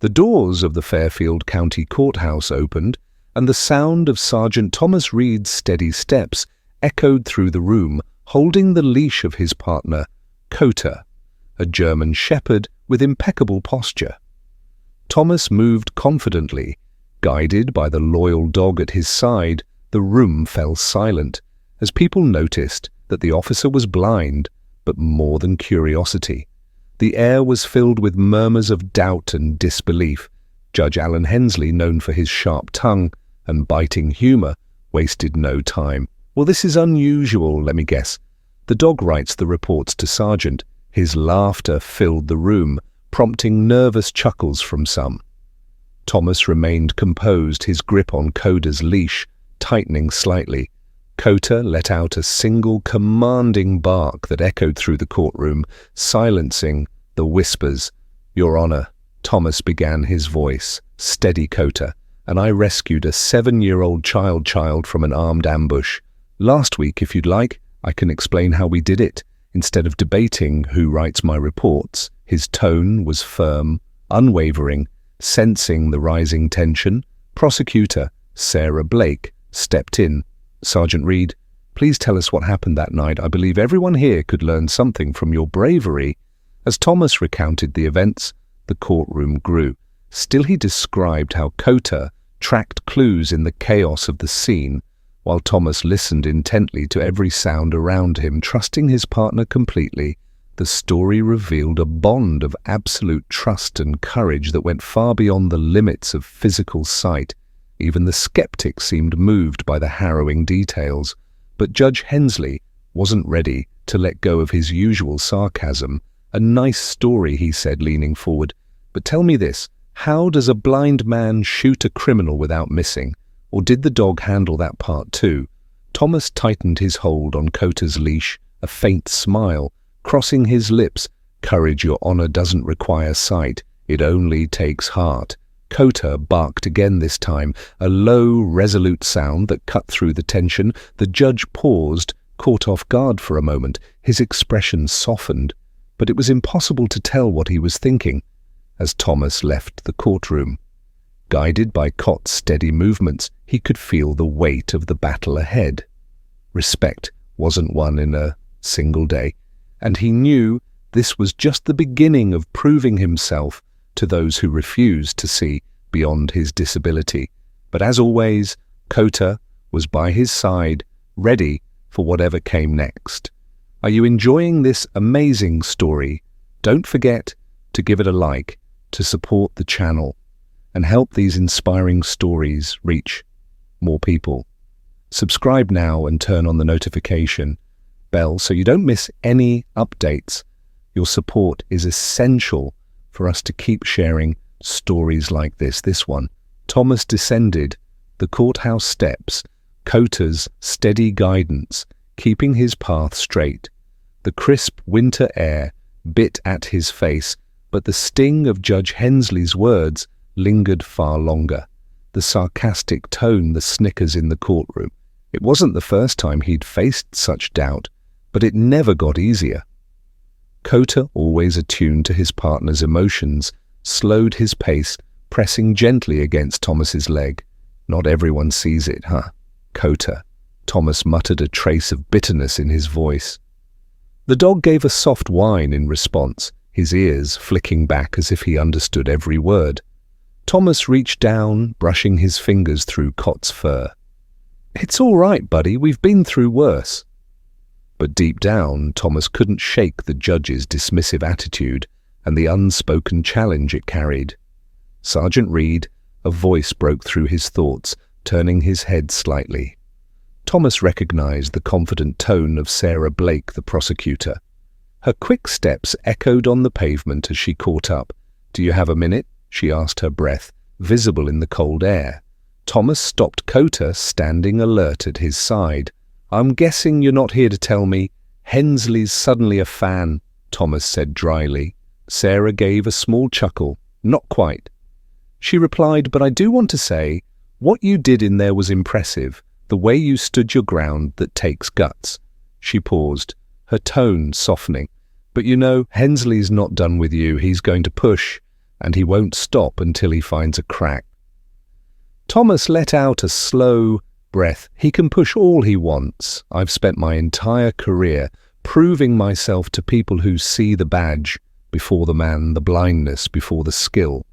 The doors of the Fairfield County Courthouse opened, and the sound of Sergeant Thomas Reed's steady steps echoed through the room, holding the leash of his partner, Koda, a German shepherd with impeccable posture. Thomas moved confidently. Guided by the loyal dog at his side, the room fell silent, as people noticed that the officer was blind, but more than curiosity. The air was filled with murmurs of doubt and disbelief. Judge Hensley, known for his sharp tongue and biting humor, wasted no time. "Well, this is unusual, let me guess." The dog writes the reports to Sergeant. His laughter filled the room, prompting nervous chuckles from some. Thomas remained composed, his grip on Koda's leash tightening slightly. Koda let out a single commanding bark that echoed through the courtroom, silencing the whispers. "Your Honor," Thomas began, his voice steady, "Koda, and I rescued a 7-year-old child from an armed ambush. Last week, if you'd like, I can explain how we did it, instead of debating who writes my reports." His tone was firm, unwavering. Sensing the rising tension, Prosecutor Sarah Blake stepped in. "Sergeant Reed, please tell us what happened that night. I believe everyone here could learn something from your bravery." As Thomas recounted the events, the courtroom grew. Still he described how Koda tracked clues in the chaos of the scene, while Thomas listened intently to every sound around him, trusting his partner completely. The story revealed a bond of absolute trust and courage that went far beyond the limits of physical sight. Even the skeptic seemed moved by the harrowing details. But Judge Hensley wasn't ready to let go of his usual sarcasm. "A nice story," he said, leaning forward. "But tell me this, how does a blind man shoot a criminal without missing? Or did the dog handle that part too?" Thomas tightened his hold on Koda's leash, a faint smile crossing his lips. "Courage, Your Honor, doesn't require sight. It only takes heart." Koda barked again this time, a low, resolute sound that cut through the tension. The judge paused, caught off guard for a moment. His expression softened, but it was impossible to tell what he was thinking as Thomas left the courtroom. Guided by Koda's steady movements, he could feel the weight of the battle ahead. Respect wasn't won in a single day, and he knew this was just the beginning of proving himself to those who refused to see beyond his disability. But as always, Koda was by his side, ready for whatever came next. Are you enjoying this amazing story? Don't forget to give it a like to support the channel and help these inspiring stories reach more people. Subscribe now and turn on the notification bell so you don't miss any updates. Your support is essential for us to keep sharing stories like this one. Thomas descended the courthouse steps, Koda's steady guidance keeping his path straight. The crisp winter air bit at his face, but the sting of Judge Hensley's words lingered far longer. The sarcastic tone, the snickers in the courtroom. It wasn't the first time he'd faced such doubt, but it never got easier. Koda, always attuned to his partner's emotions, slowed his pace, pressing gently against Thomas's leg. "Not everyone sees it, huh, Koda?" Thomas muttered, a trace of bitterness in his voice. The dog gave a soft whine in response, his ears flicking back as if he understood every word. Thomas reached down, brushing his fingers through Koda's fur. "It's all right, buddy, we've been through worse." But deep down, Thomas couldn't shake the judge's dismissive attitude and the unspoken challenge it carried. "Sergeant Reed," a voice broke through his thoughts, turning his head slightly. Thomas recognized the confident tone of Sarah Blake, the prosecutor. Her quick steps echoed on the pavement as she caught up. "Do you have a minute?" she asked, her breath visible in the cold air. Thomas stopped Koda, standing alert at his side. "I'm guessing you're not here to tell me Hensley's suddenly a fan," Thomas said dryly. Sarah gave a small chuckle. "Not quite." She replied, "But I do want to say, what you did in there was impressive, the way you stood your ground that takes guts." She paused, her tone softening. "But you know, Hensley's not done with you. He's going to push, and he won't stop until he finds a crack. Thomas let out a slow breath. He can push all he wants. I've spent my entire career proving myself to people who see the badge before the man, the blindness before the skill.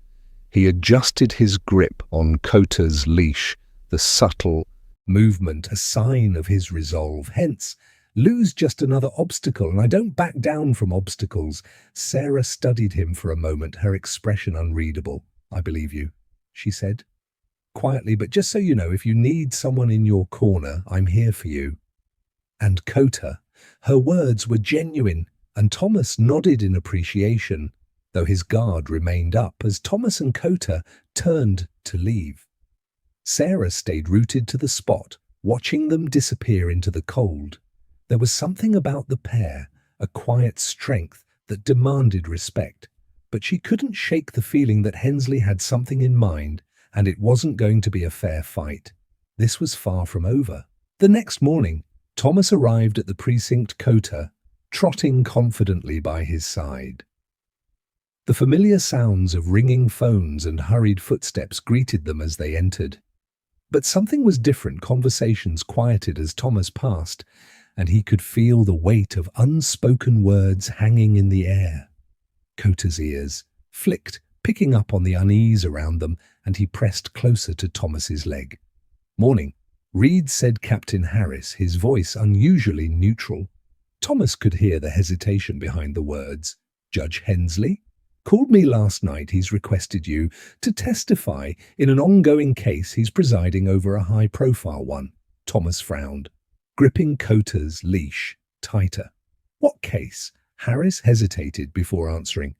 He adjusted his grip on Koda's leash, the subtle movement, a sign of his resolve. Hence, lose just another obstacle, and I don't back down from obstacles. Sarah studied him for a moment, her expression unreadable. I believe you, she said quietly, but just so you know, if you need someone in your corner, I'm here for you. And Koda, her words were genuine, and Thomas nodded in appreciation, though his guard remained up as Thomas and Koda turned to leave. Sarah stayed rooted to the spot, watching them disappear into the cold. There was something about the pair, a quiet strength that demanded respect, but she couldn't shake the feeling that Hensley had something in mind, and it wasn't going to be a fair fight. This was far from over. The next morning, Thomas arrived at the precinct, Koda trotting confidently by his side. The familiar sounds of ringing phones and hurried footsteps greeted them as they entered. But something was different. Conversations quieted as Thomas passed, and he could feel the weight of unspoken words hanging in the air. Koda's ears flicked, picking up on the unease around them, and he pressed closer to Thomas's leg. "Morning," Reed said. Captain Harris, his voice unusually neutral. Thomas could hear the hesitation behind the words. "Judge Hensley called me last night. He's requested you to testify in an ongoing case. He's presiding over a high-profile one." Thomas frowned, gripping Koda's leash tighter. "What case?" Harris hesitated before answering.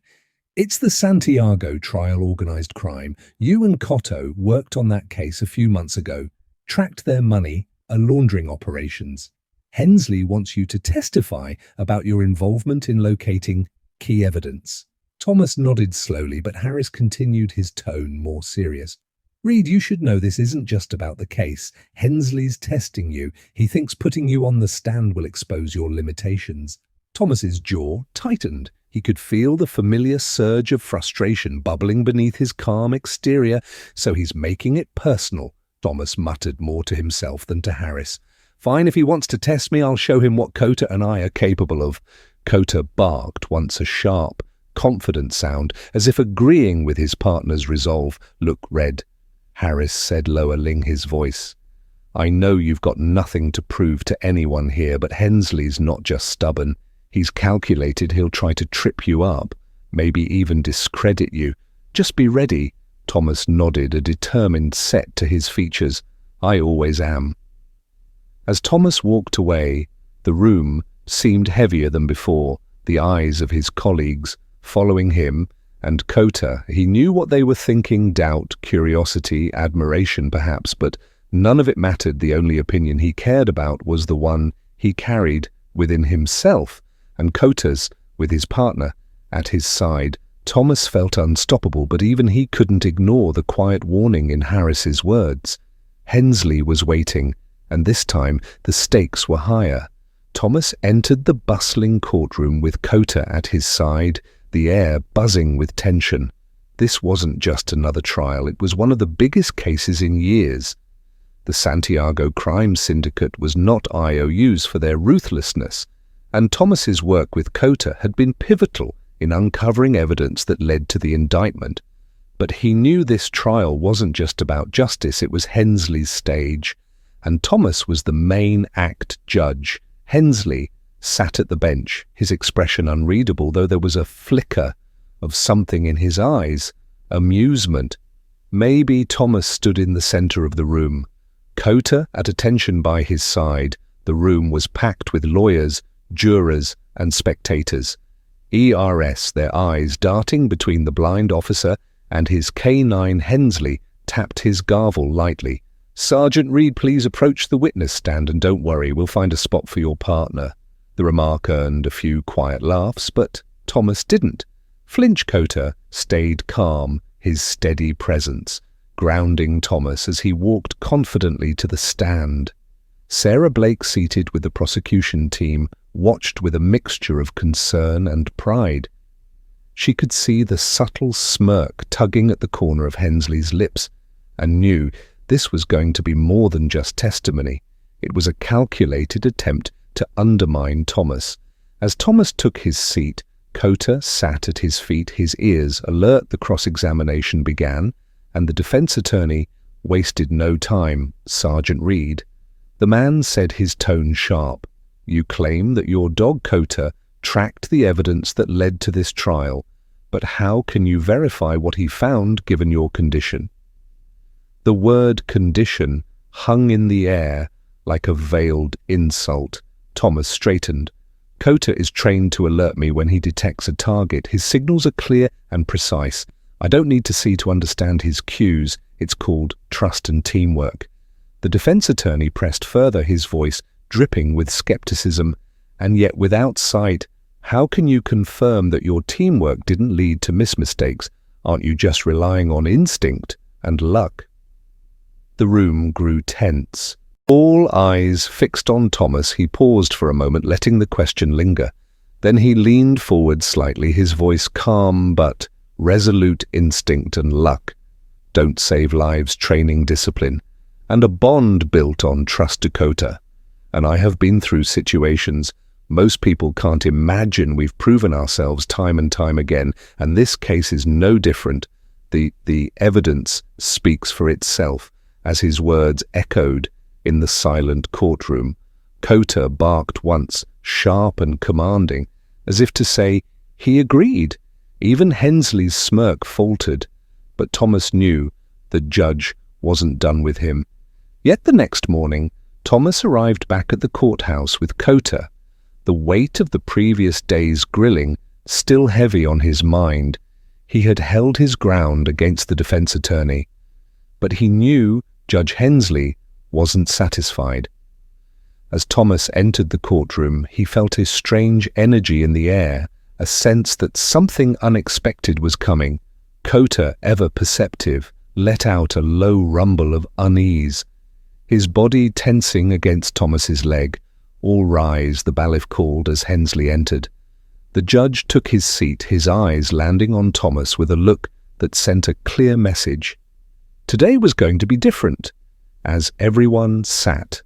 "It's the Santiago trial, organized crime. You and Koda worked on that case a few months ago, tracked their money, laundering operations. Hensley wants you to testify about your involvement in locating key evidence." Thomas nodded slowly, but Harris continued, his tone more serious. "Reed, you should know this isn't just about the case. Hensley's testing you. He thinks putting you on the stand will expose your limitations." Thomas's jaw tightened. He could feel the familiar surge of frustration bubbling beneath his calm exterior. "So he's making it personal," Thomas muttered, more to himself than to Harris. "Fine, if he wants to test me, I'll show him what Koda and I are capable of." Koda barked once, a sharp, confident sound, as if agreeing with his partner's resolve. "Look, Red," Harris said, lowering his voice. "I know you've got nothing to prove to anyone here, but Hensley's not just stubborn. He's calculated. He'll try to trip you up, maybe even discredit you. Just be ready." Thomas nodded, a determined set to his features. "I always am." As Thomas walked away, the room seemed heavier than before, the eyes of his colleagues following him, and Koda. He knew what they were thinking, doubt, curiosity, admiration perhaps, but none of it mattered. The only opinion he cared about was the one he carried within himself, and Koda's, with his partner at his side. Thomas felt unstoppable, but even he couldn't ignore the quiet warning in Harris's words. Hensley was waiting, and this time the stakes were higher. Thomas entered the bustling courtroom with Koda at his side, the air buzzing with tension. This wasn't just another trial, it was one of the biggest cases in years. The Santiago crime syndicate was not IOUs for their ruthlessness, and Thomas's work with Koda had been pivotal in uncovering evidence that led to the indictment. But he knew this trial wasn't just about justice, it was Hensley's stage, and Thomas was the main act judge. Hensley sat at the bench, his expression unreadable, though there was a flicker of something in his eyes, amusement. Maybe Thomas stood in the center of the room, Koda at attention by his side. The room was packed with lawyers, jurors, and spectators. ERS, their eyes darting between the blind officer and his K9. Hensley tapped his gavel lightly. "Sergeant Reed, please approach the witness stand, and don't worry, we'll find a spot for your partner." The remark earned a few quiet laughs, but Thomas didn't. Flinch. Koda stayed calm, his steady presence grounding Thomas as he walked confidently to the stand. Sarah Blake, seated with the prosecution team, watched with a mixture of concern and pride. She could see the subtle smirk tugging at the corner of Hensley's lips, and knew this was going to be more than just testimony. It was a calculated attempt to undermine Thomas. As Thomas took his seat, Koda sat at his feet, his ears alert. The cross-examination began, and the defense attorney wasted no time. Sergeant Reed. The man said, his tone sharp, "You claim that your dog Koda tracked the evidence that led to this trial, but how can you verify what he found given your condition?" The word condition hung in the air like a veiled insult. Thomas straightened. "Koda is trained to alert me when he detects a target. His signals are clear and precise. I don't need to see to understand his cues. It's called trust and teamwork." The defense attorney pressed further, his voice dripping with skepticism. "And yet without sight, how can you confirm that your teamwork didn't lead to mistakes? Aren't you just relying on instinct and luck?" The room grew tense. All eyes fixed on Thomas, he paused for a moment, letting the question linger. Then he leaned forward slightly, his voice calm but resolute. "Instinct and luck don't save lives, training, discipline, and a bond built on trust to Koda. And I have been through situations most people can't imagine. We've proven ourselves time and time again, and this case is no different. The evidence speaks for itself." As his words echoed in the silent courtroom, Koda barked once, sharp and commanding, as if to say he agreed. Even Hensley's smirk faltered, but Thomas knew the judge wasn't done with him. Yet the next morning, Thomas arrived back at the courthouse with Koda, the weight of the previous day's grilling still heavy on his mind. He had held his ground against the defense attorney, but he knew Judge Hensley wasn't satisfied. As Thomas entered the courtroom, he felt a strange energy in the air, a sense that something unexpected was coming. Koda, ever perceptive, let out a low rumble of unease, his body tensing against Thomas's leg. "All rise," the bailiff called as Hensley entered. The judge took his seat, his eyes landing on Thomas with a look that sent a clear message. Today was going to be different. As everyone sat,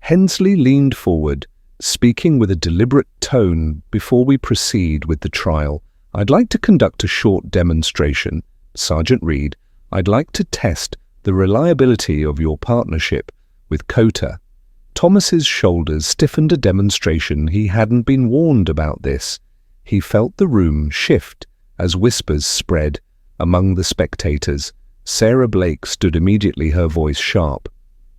Hensley leaned forward, speaking with a deliberate tone. "Before we proceed with the trial, I'd like to conduct a short demonstration. Sergeant Reed, I'd like to test the reliability of your partnership with Koda." Thomas's shoulders stiffened, a demonstration. He hadn't been warned about this. He felt the room shift as whispers spread among the spectators. Sarah Blake stood immediately, her voice sharp.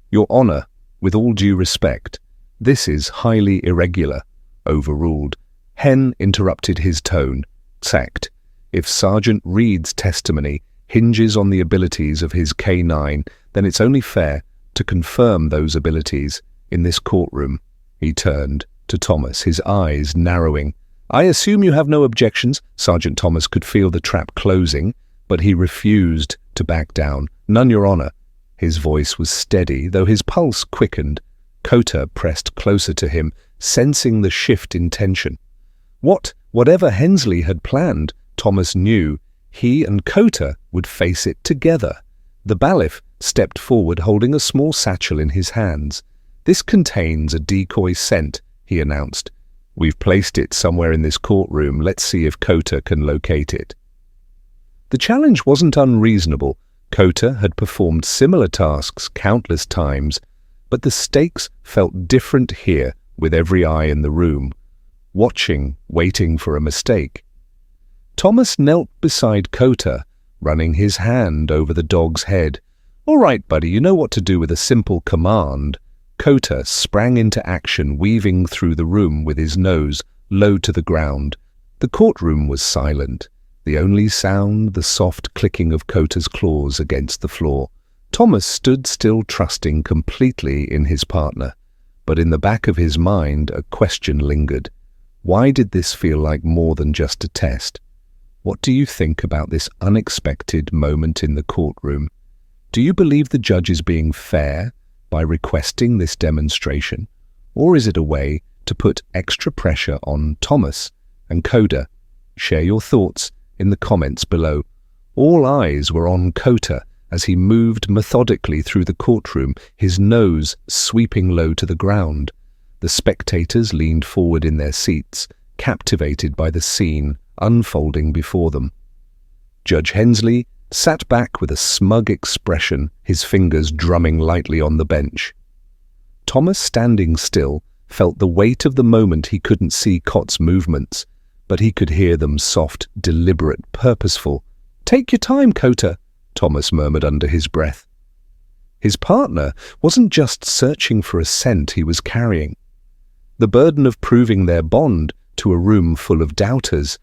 "Your Honor, with all due respect, this is highly irregular." Overruled. Hen interrupted his tone. "Sacked. If Sergeant Reed's testimony hinges on the abilities of his K9, then it's only fair to confirm those abilities in this courtroom." He turned to Thomas, his eyes narrowing. "I assume you have no objections?" Sergeant Thomas could feel the trap closing, but he refused to back down. "None, Your Honor." His voice was steady, though his pulse quickened. Koda pressed closer to him, sensing the shift in tension. Whatever Hensley had planned, Thomas knew he and Koda would face it together. The bailiff stepped forward, holding a small satchel in his hands. "This contains a decoy scent," he announced. "We've placed it somewhere in this courtroom. Let's see if Koda can locate it." The challenge wasn't unreasonable. Koda had performed similar tasks countless times, but the stakes felt different here, with every eye in the room, watching, waiting for a mistake. Thomas knelt beside Koda, running his hand over the dog's head. "All right, buddy, you know what to do with a simple command." Koda sprang into action, weaving through the room with his nose low to the ground. The courtroom was silent. The only sound, the soft clicking of Koda's claws against the floor. Thomas stood still, trusting completely in his partner. But in the back of his mind, a question lingered. Why did this feel like more than just a test? What do you think about this unexpected moment in the courtroom? Do you believe the judge is being fair by requesting this demonstration? Or is it a way to put extra pressure on Thomas and Koda Share your thoughts in the comments below. All eyes were on Koda as he moved methodically through the courtroom, his nose sweeping low to the ground. The spectators leaned forward in their seats, captivated by the scene unfolding before them. Judge Hensley sat back with a smug expression, his fingers drumming lightly on the bench. Thomas, standing still, felt the weight of the moment. He couldn't see Koda's movements, but he could hear them, soft, deliberate, purposeful. "Take your time, Koda," Thomas murmured under his breath. His partner wasn't just searching for a scent, he was carrying the burden of proving their bond to a room full of doubters.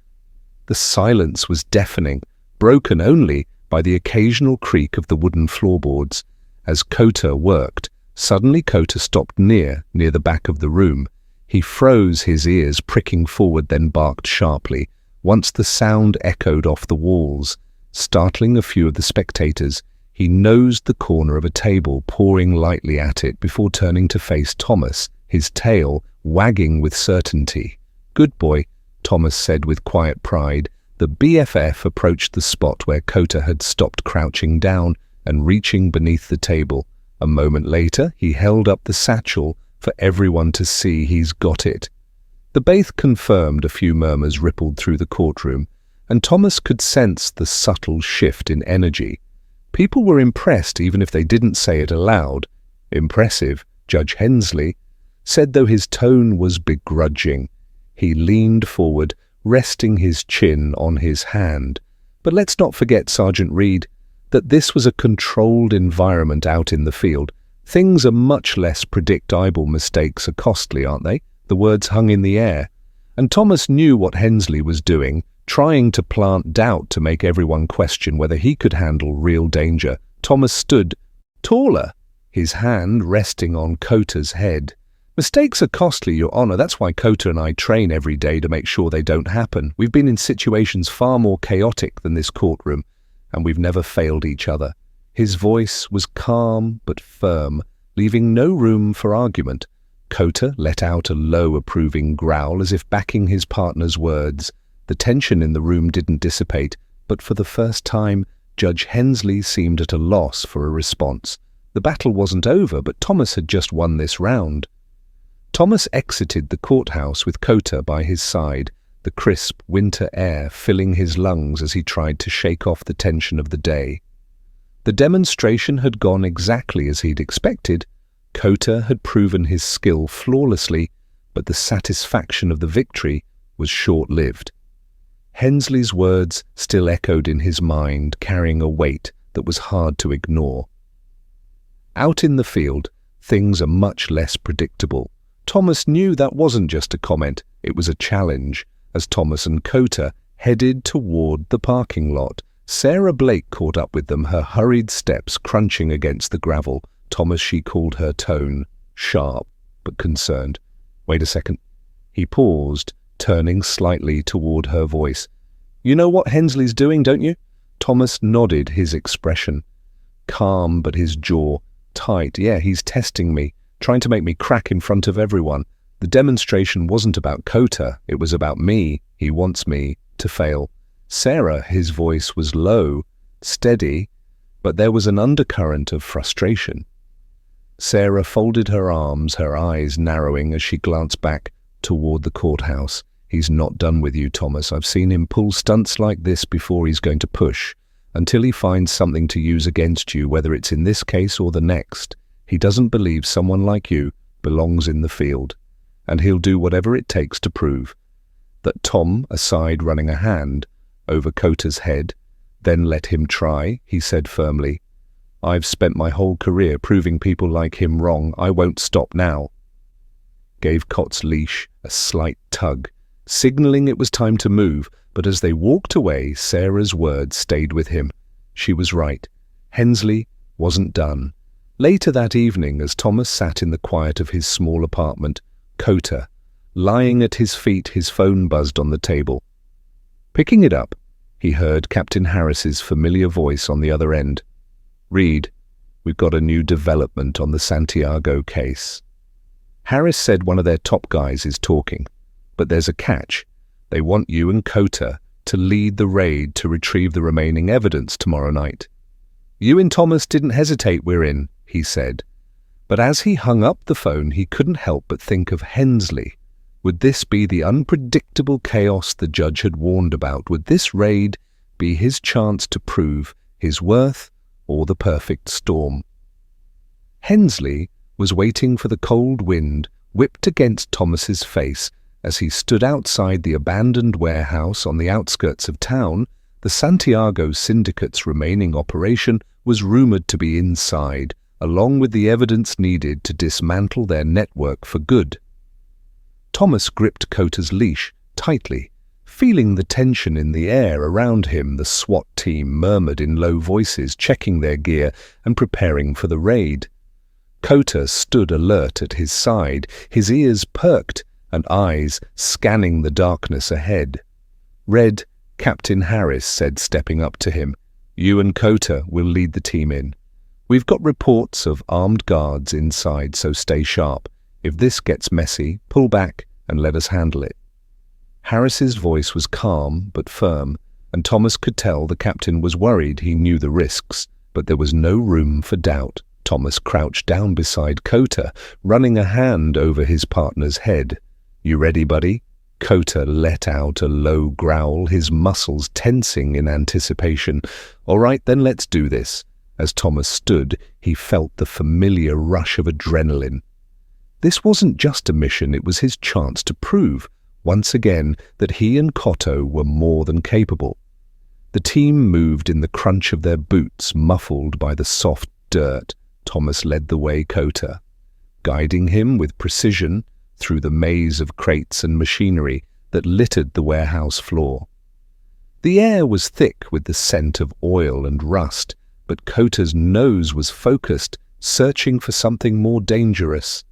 The silence was deafening, broken only by the occasional creak of the wooden floorboards. As Koda worked, suddenly Koda stopped near the back of the room. He froze, his ears pricking forward, then barked sharply. Once the sound echoed off the walls, startling a few of the spectators. He nosed the corner of a table, pawing lightly at it before turning to face Thomas, his tail wagging with certainty. "Good boy," Thomas said with quiet pride. The BFF approached the spot where Koda had stopped, crouching down and reaching beneath the table. A moment later, he held up the satchel for everyone to see. "He's got it." The bath confirmed. A few murmurs rippled through the courtroom, and Thomas could sense the subtle shift in energy. People were impressed, even if they didn't say it aloud. "Impressive," Judge Hensley said, though his tone was begrudging. He leaned forward, resting his chin on his hand. But let's not forget, Sergeant Reed, that this was a controlled environment out in the field. Things are much less predictable. Mistakes are costly, aren't they? The words hung in the air. And Thomas knew what Hensley was doing, trying to plant doubt to make everyone question whether he could handle real danger. Thomas stood taller, his hand resting on Koda's head. "Mistakes are costly, Your Honor. That's why Koda and I train every day to make sure they don't happen. We've been in situations far more chaotic than this courtroom, and we've never failed each other." His voice was calm but firm, leaving no room for argument. Koda let out a low, approving growl, as if backing his partner's words. The tension in the room didn't dissipate, but for the first time, Judge Hensley seemed at a loss for a response. The battle wasn't over, but Thomas had just won this round. Thomas exited the courthouse with Koda by his side, the crisp winter air filling his lungs as he tried to shake off the tension of the day. The demonstration had gone exactly as he'd expected. Koda had proven his skill flawlessly, but the satisfaction of the victory was short-lived. Hensley's words still echoed in his mind, carrying a weight that was hard to ignore. Out in the field, things are much less predictable. Thomas knew that wasn't just a comment, it was a challenge. As Thomas and Koda headed toward the parking lot, Sarah Blake caught up with them, her hurried steps crunching against the gravel. "Thomas," she called, her tone sharp but concerned. "Wait a second." He paused, turning slightly toward her voice. "You know what Hensley's doing, don't you?" Thomas nodded, his expression calm but his jaw tight. "Yeah, he's testing me, trying to make me crack in front of everyone. The demonstration wasn't about Koda, it was about me. He wants me to fail." "Sarah," his voice was low, steady, but there was an undercurrent of frustration. Sarah folded her arms, her eyes narrowing as she glanced back toward the courthouse. "He's not done with you, Thomas. I've seen him pull stunts like this before. He's going to push until he finds something to use against you, whether it's in this case or the next. He doesn't believe someone like you belongs in the field, and he'll do whatever it takes to prove that." Tom, aside, running a hand over Koda's head. "Then let him try," he said firmly. "I've spent my whole career proving people like him wrong. I won't stop now." Gave Koda's leash a slight tug, signaling it was time to move, but as they walked away, Sarah's words stayed with him. She was right. Hensley wasn't done. Later that evening, as Thomas sat in the quiet of his small apartment, Koda, lying at his feet, his phone buzzed on the table. Picking it up, he heard Captain Harris's familiar voice on the other end. "Reed, we've got a new development on the Santiago case." Harris said one of their top guys is talking, but there's a catch. They want you and Koda to lead the raid to retrieve the remaining evidence tomorrow night. You and Thomas didn't hesitate, we're in, he said. But as he hung up the phone, he couldn't help but think of Hensley. Would this be the unpredictable chaos the judge had warned about? Would this raid be his chance to prove his worth or the perfect storm? Hensley was waiting for the cold wind whipped against Thomas's face as he stood outside the abandoned warehouse on the outskirts of town. The Santiago Syndicate's remaining operation was rumored to be inside, along with the evidence needed to dismantle their network for good. Thomas gripped Koda's leash tightly. Feeling the tension in the air around him, the SWAT team murmured in low voices, checking their gear and preparing for the raid. Koda stood alert at his side, his ears perked and eyes scanning the darkness ahead. "Red," Captain Harris said, stepping up to him. "You and Koda will lead the team in. We've got reports of armed guards inside, so stay sharp. If this gets messy, pull back and let us handle it." Harris's voice was calm but firm, and Thomas could tell the captain was worried. He knew the risks, but there was no room for doubt. Thomas crouched down beside Koda, running a hand over his partner's head. "You ready, buddy?" Koda let out a low growl, his muscles tensing in anticipation. "All right, then let's do this." As Thomas stood, he felt the familiar rush of adrenaline. This wasn't just a mission, it was his chance to prove, once again, that he and Koda were more than capable. The team moved in the crunch of their boots, muffled by the soft dirt. Thomas led the way Koda, guiding him with precision through the maze of crates and machinery that littered the warehouse floor. The air was thick with the scent of oil and rust, but Koda's nose was focused, searching for something more dangerous.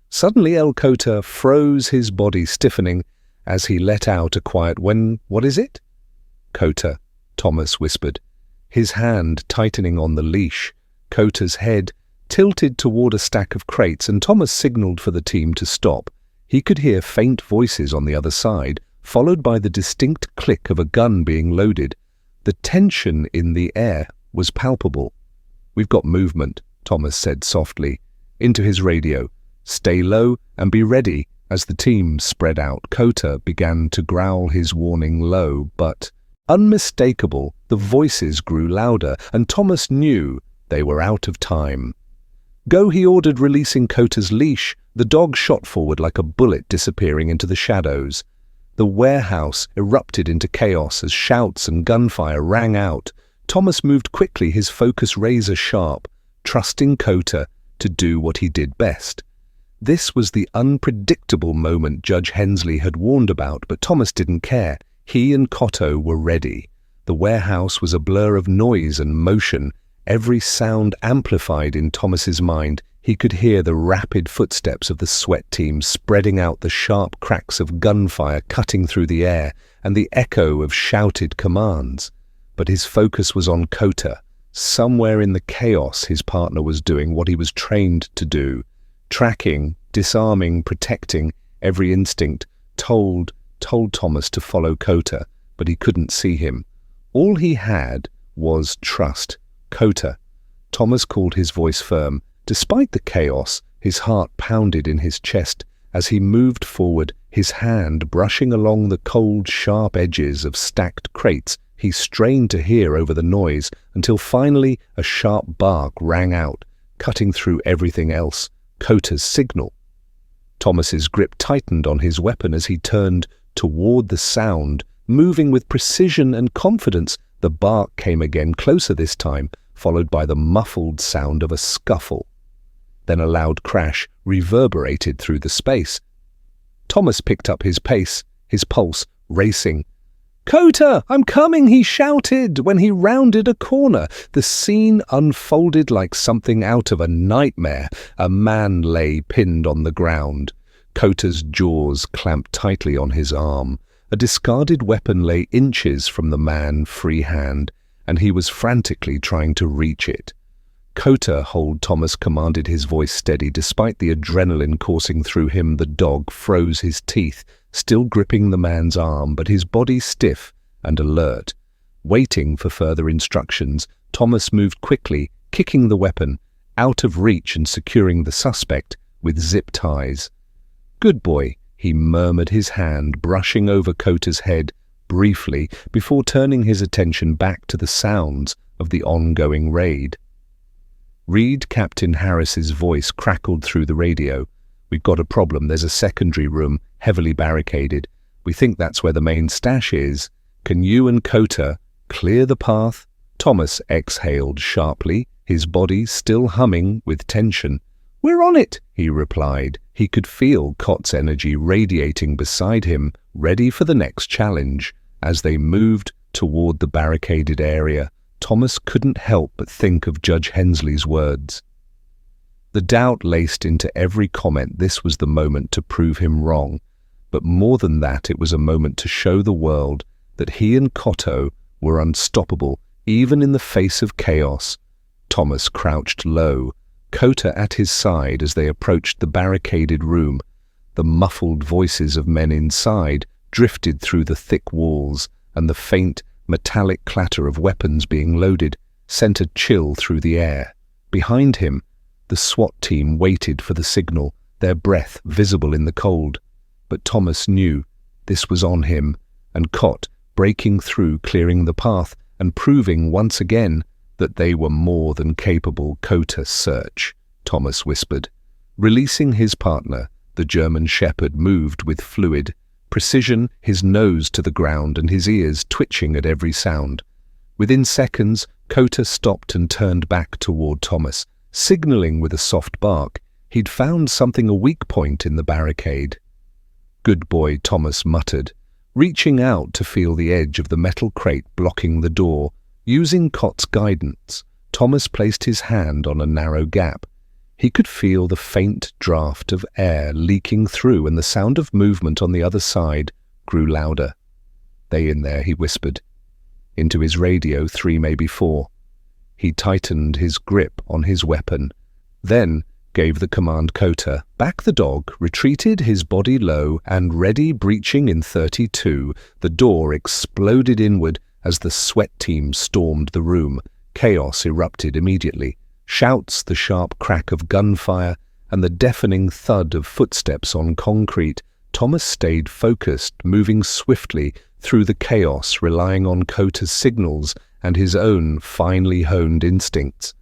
Suddenly Koda froze, his body stiffening, as he let out a quiet, "What is it?" "Koda," Thomas whispered, his hand tightening on the leash. Koda's head tilted toward a stack of crates, and Thomas signaled for the team to stop. He could hear faint voices on the other side, followed by the distinct click of a gun being loaded. The tension in the air was palpable. "We've got movement," Thomas said softly into his radio. "Stay low and be ready." As the team spread out, Koda began to growl his warning low, but unmistakable. The voices grew louder, and Thomas knew they were out of time. "Go," he ordered, releasing Koda's leash. The dog shot forward like a bullet, disappearing into the shadows. The warehouse erupted into chaos as shouts and gunfire rang out. Thomas moved quickly, his focus razor sharp, trusting Koda to do what he did best. This was the unpredictable moment Judge Hensley had warned about, but Thomas didn't care. He and Koda were ready. The warehouse was a blur of noise and motion, every sound amplified in Thomas's mind. He could hear the rapid footsteps of the SWAT team spreading out, the sharp cracks of gunfire cutting through the air, and the echo of shouted commands. But his focus was on Koda. Somewhere in the chaos, his partner was doing what he was trained to do. Tracking, disarming, protecting. Every instinct told Thomas to follow Koda, but he couldn't see him. All he had was trust. "Koda." Thomas called, his voice firm. Despite the chaos, his heart pounded in his chest as he moved forward, his hand brushing along the cold, sharp edges of stacked crates. He strained to hear over the noise until finally a sharp bark rang out, cutting through everything else. Koda's signal. Thomas's grip tightened on his weapon as he turned toward the sound, moving with precision and confidence. The bark came again, closer this time, followed by the muffled sound of a scuffle. Then a loud crash reverberated through the space. Thomas picked up his pace, his pulse racing. "Koda, I'm coming!" he shouted. When he rounded a corner, the scene unfolded like something out of a nightmare. A man lay pinned on the ground. Koda's jaws clamped tightly on his arm. A discarded weapon lay inches from the man's free hand, and he was frantically trying to reach it. "Koda, hold," Thomas commanded, his voice steady. Despite the adrenaline coursing through him, the dog froze his teeth, still gripping the man's arm, but his body stiff and alert. Waiting for further instructions, Thomas moved quickly, kicking the weapon, out of reach and securing the suspect with zip ties. "Good boy," he murmured, his hand brushing over Koda's head briefly before turning his attention back to the sounds of the ongoing raid. Reed, Captain Harris's voice crackled through the radio. "We've got a problem. There's a secondary room, heavily barricaded. We think that's where the main stash is. Can you and Koda clear the path?" Thomas exhaled sharply, his body still humming with tension. "We're on it," he replied. He could feel Koda's energy radiating beside him, ready for the next challenge. As they moved toward the barricaded area, Thomas couldn't help but think of Judge Hensley's words. The doubt laced into every comment this was the moment to prove him wrong. But more than that, it was a moment to show the world that he and Koda were unstoppable, even in the face of chaos. Thomas crouched low, Koda at his side as they approached the barricaded room. The muffled voices of men inside drifted through the thick walls, and the faint, metallic clatter of weapons being loaded sent a chill through the air. Behind him, the SWAT team waited for the signal, their breath visible in the cold. But Thomas knew this was on him, and Koda, breaking through, clearing the path, and proving once again that they were more than capable. "Koda, search," Thomas whispered. Releasing his partner, the German shepherd moved with fluid precision, his nose to the ground and his ears twitching at every sound. Within seconds, Koda stopped and turned back toward Thomas, signaling with a soft bark. He'd found something, a weak point in the barricade. "Good boy," Thomas muttered, reaching out to feel the edge of the metal crate blocking the door. Using Koda's guidance, Thomas placed his hand on a narrow gap. He could feel the faint draft of air leaking through, and the sound of movement on the other side grew louder. "They in there," he whispered. Into his radio, 3, maybe 4. He tightened his grip on his weapon, then gave the command. Koda, back the dog, retreated, his body low and ready, breaching in 32. The door exploded inward as the SWAT team stormed the room. Chaos erupted immediately. Shouts, the sharp crack of gunfire, and the deafening thud of footsteps on concrete. Thomas stayed focused, moving swiftly through the chaos, relying on Koda's signals and his own finely honed instincts.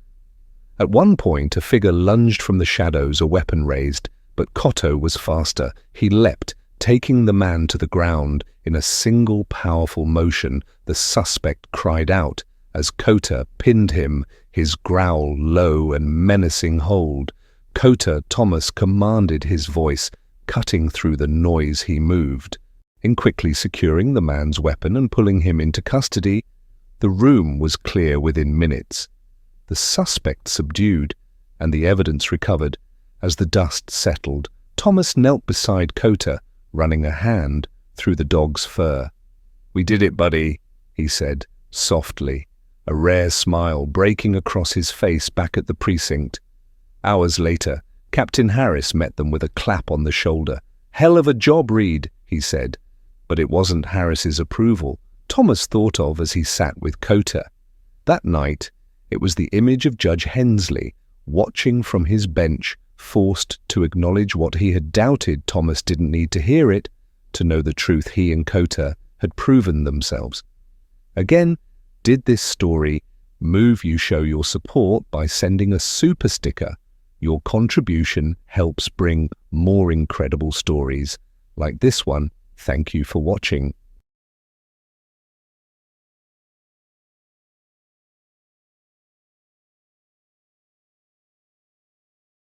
At one point, a figure lunged from the shadows, a weapon raised, but Koda was faster. He leapt, taking the man to the ground in a single powerful motion. The suspect cried out as Koda pinned him, his growl low and menacing hold. "Koda," Thomas commanded, his voice cutting through the noise. He moved, in quickly securing the man's weapon and pulling him into custody. The room was clear within minutes, the suspect subdued, and the evidence recovered. As the dust settled, Thomas knelt beside Koda, running a hand through the dog's fur. "We did it, buddy," he said, softly, a rare smile breaking across his face back at the precinct. Hours later, Captain Harris met them with a clap on the shoulder. "Hell of a job, Reed," he said. But it wasn't Harris's approval Thomas thought of as he sat with Koda. That night, it was the image of Judge Hensley, watching from his bench, forced to acknowledge what he had doubted. Thomas didn't need to hear it to know the truth. He and Koda had proven themselves. Again, did this story move you? Show your support by sending a super sticker. Your contribution helps bring more incredible stories like this one. Thank you for watching.